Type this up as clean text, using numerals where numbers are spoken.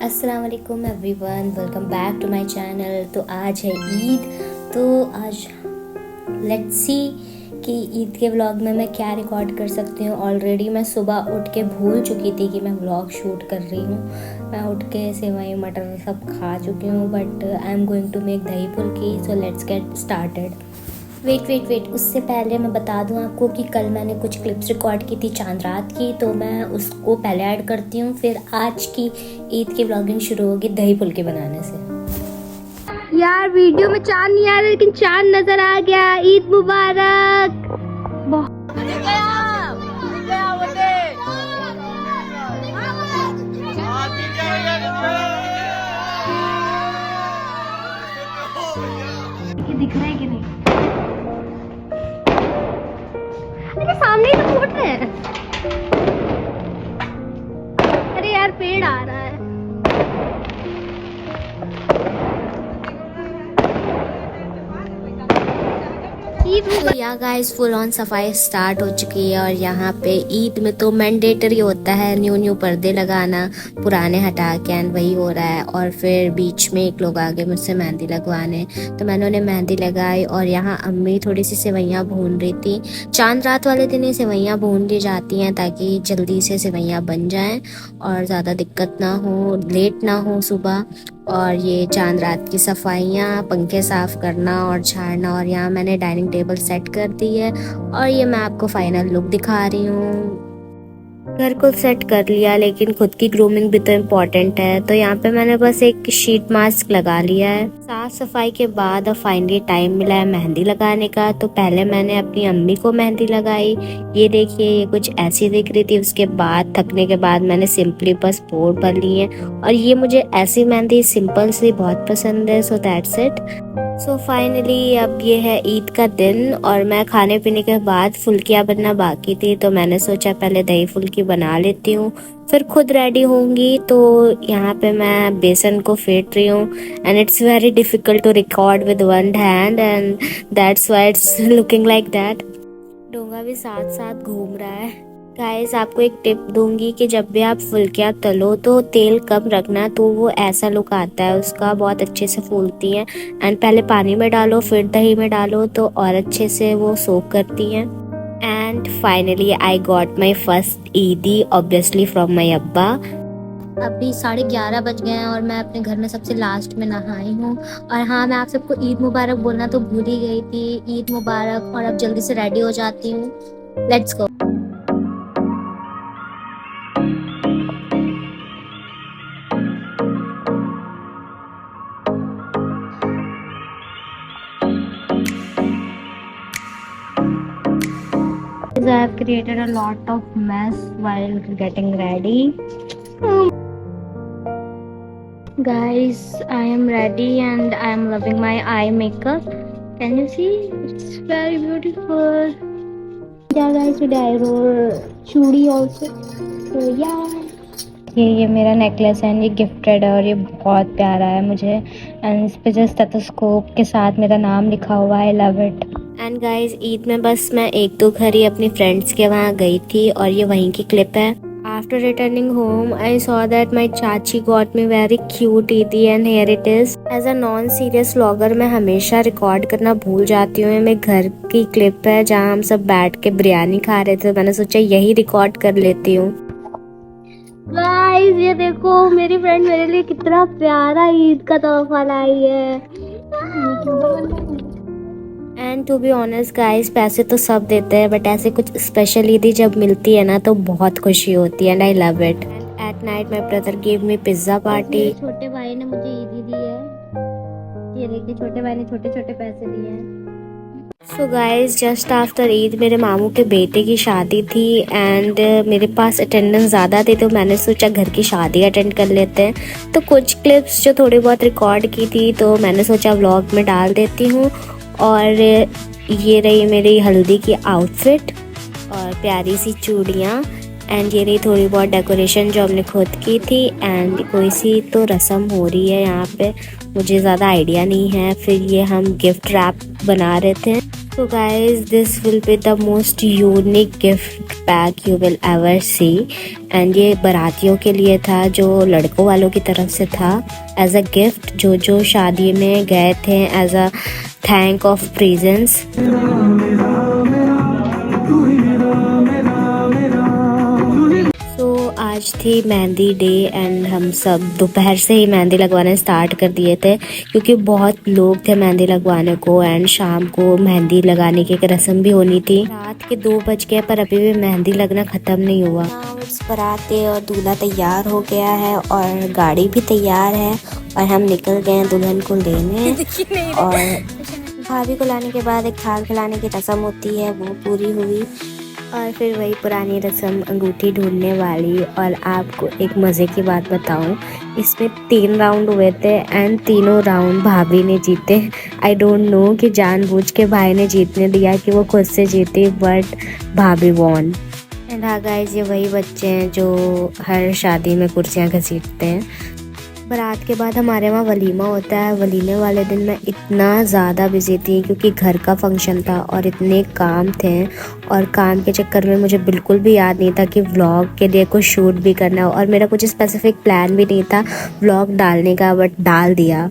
अस्सलाम वालेकुम everyone, welcome back to my channel. तो आज है ईद। तो आज लेट्स सी कि ईद के व्लॉग में मैं क्या रिकॉर्ड कर सकती हूँ। ऑलरेडी मैं सुबह उठ के भूल चुकी थी कि मैं व्लॉग शूट कर रही हूँ। मैं उठ के सेवई मटर सब खा चुकी हूँ, but I am going to make dahi phulki. So let's get started. Wait, उससे पहले मैं बता दूं आपको कि कल मैंने कुछ क्लिप्स रिकॉर्ड की थी चांद रात की, तो मैं उसको पहले ऐड करती हूँ, फिर आज की ईद की व्लॉगिंग शुरू होगी दही फुल्की बनाने से। यार वीडियो में चांद नहीं आ रहा, लेकिन चांद नजर आ गया। ईद मुबारक। दिख रहा है कि नहीं? अरे सामने ही तो फूट रहे हैं। अरे यार पेड़ आ रहा है। तो या गाइस, फुल ऑन सफाई स्टार्ट हो चुकी है। और यहाँ पे ईद में तो मैंडेटरी होता है न्यू पर्दे लगाना, पुराने हटा के, एंड वही हो रहा है। और फिर बीच में एक लोग आगे मुझसे मेहंदी लगवाने, तो मैंने उन्हें मेहंदी लगाई। और यहाँ अम्मी थोड़ी सी सेवइयाँ भून रही थी। चांद रात वाले दिन ही सेवइयाँ भून ली जाती हैं ताकि जल्दी से सेवइयाँ बन जाएं और ज़्यादा दिक्कत ना हो, लेट ना हो सुबह। और ये चांद रात की सफाइयाँ, पंखे साफ करना और झाड़ना। और यहाँ मैंने डाइनिंग टेबल सेट कर दी है और ये मैं आपको फाइनल लुक दिखा रही हूँ। घर को सेट कर लिया, लेकिन खुद की ग्रूमिंग भी तो इम्पोर्टेंट है। तो यहाँ पे मैंने बस एक शीट मास्क लगा लिया है। साफ सफाई के बाद अब फाइनली टाइम मिला है मेहंदी लगाने का। तो पहले मैंने अपनी अम्मी को मेहंदी लगाई। ये देखिए, ये कुछ ऐसी दिख रही थी। उसके बाद थकने के बाद मैंने सिंपली बस पोर भर ली है। और ये मुझे ऐसी मेहंदी सिंपल सी बहुत पसंद है। So that's it. So finally अब ये है ईद का दिन और मैं खाने पीने के बाद फुल्कियाँ बनना बाकी थी, तो मैंने सोचा पहले दही फुल्की बना लेती हूँ, फिर खुद रेडी होंगी। तो यहाँ पे मैं बेसन को फेंट रही हूँ and it's very difficult to record with one hand and that's why it's looking like that. डोंगा भी साथ साथ घूम रहा है। गाइस, आपको एक टिप दूंगी कि जब भी आप फुल्कियाँ तलो तो तेल कम रखना, तो वो ऐसा लुक आता है उसका, बहुत अच्छे से फूलती हैं। एंड पहले पानी में डालो फिर दही में डालो तो और अच्छे से वो सोक करती हैं। And finally I got my first ईदी ऑब्वियसली फ्रॉम माई अब्बा। अभी 11:30 बज गए हैं और मैं अपने घर में सबसे लास्ट में नहाई हूँ। और हाँ, मैं आप सबको ईद मुबारक बोलना तो भूल ही गई थी। ईद मुबारक। और अब जल्दी से रेडी हो जाती हूँ। Let's go. I have created a lot of mess while getting ready. Guys, I am ready and I am loving my eye makeup. Can you see? It's very beautiful. Yeah guys, today I wore chudi also. So yeah. ये मेरा necklace है, ये gifted है और ये बहुत प्यारा है मुझे। एंड इस पे जो स्टेथोस्कोप के साथ मेरा नाम लिखा हुआ है, I love it. And guys, Eid में बस मैं एक दो घर ही अपनी फ्रेंड्स के वहाँ गई थी और ये वहीं की क्लिप है। After returning home I saw that my chachi got me very cute eidi and here it is. As a non serious vlogger मैं हमेशा रिकॉर्ड करना भूल जाती हूँ। मेरे घर की क्लिप है जहाँ हम सब बैठ के बिरयानी खा रहे थे, तो मैंने सोचा यही रिकॉर्ड कर लेती हूँ। गाइस, ये देखो मेरी फ्रेंड मेरे लिए कितना प्यारा ईद का तोहफा लाई है। And to be honest guys, पैसे तो सब देते हैं, बट ऐसे कुछ स्पेशल ईदी जब मिलती है ना तो बहुत खुशी होती है and I love it. And at night my brother give me pizza party. छोटे भाई ने मुझे ईदी दी है। ये देखिए, छोटे भाई ने छोटे छोटे पैसे दिए हैं। So guys, just after Eid मेरे मामू के बेटे की शादी थी एंड मेरे पास अटेंडेंस ज़्यादा थी, तो मैंने सोचा घर की शादी अटेंड कर लेते हैं। तो कुछ क्लिप्स जो थोड़ी बहुत रिकॉर्ड की थी तो मैंने सोचा व्लॉग में डाल देती हूँ। और ये रही मेरी हल्दी की आउटफिट और प्यारी सी चूड़ियाँ। एंड ये रही थोड़ी बहुत डेकोरेशन जो हमने खुद की थी। एंड कोई सी तो रस्म हो रही है यहाँ पे, मुझे ज़्यादा आइडिया नहीं है। फिर ये हम गिफ्ट रैप बना रहे थे। So guys, this will be the most unique gift pack you will ever see. And ये बारातियों के लिए था, जो लड़कों वालों की तरफ से था एज अ गिफ्ट, जो शादी में गए थे as a thank of presence. आज थी मेहंदी डे एंड हम सब दोपहर से ही मेहंदी लगवाना स्टार्ट कर दिए थे, क्योंकि बहुत लोग थे मेहंदी लगवाने को एंड शाम को मेहंदी लगाने की एक रस्म भी होनी थी। रात के 2 बज गए पर अभी भी मेहंदी लगना ख़त्म नहीं हुआ। बारात और दूल्हा तैयार हो गया है और गाड़ी भी तैयार है और हम निकल गए हैं दुल्हन को लेने। और भाभी को लाने के बाद एक थाल खिलाने की रस्म होती है, वो पूरी हुई। और फिर वही पुरानी रस्म अंगूठी ढूंढने वाली। और आपको एक मज़े की बात बताऊं, इसमें 3 राउंड हुए थे एंड तीनों राउंड भाभी ने जीते। आई डोंट नो कि जानबूझ के भाई ने जीतने दिया कि वो खुद से जीती, बट भाभी वॉन। एंड हाँ गाइस, ये वही बच्चे हैं जो हर शादी में कुर्सियाँ घसीटते हैं। बारात के बाद हमारे वहाँ वलीमा होता है। वलीमे वाले दिन मैं इतना ज़्यादा बिजी थी क्योंकि घर का फंक्शन था और इतने काम थे, और काम के चक्कर में मुझे बिल्कुल भी याद नहीं था कि व्लॉग के लिए कुछ शूट भी करना है। और मेरा कुछ स्पेसिफिक प्लान भी नहीं था व्लॉग डालने का, बट डाल दिया।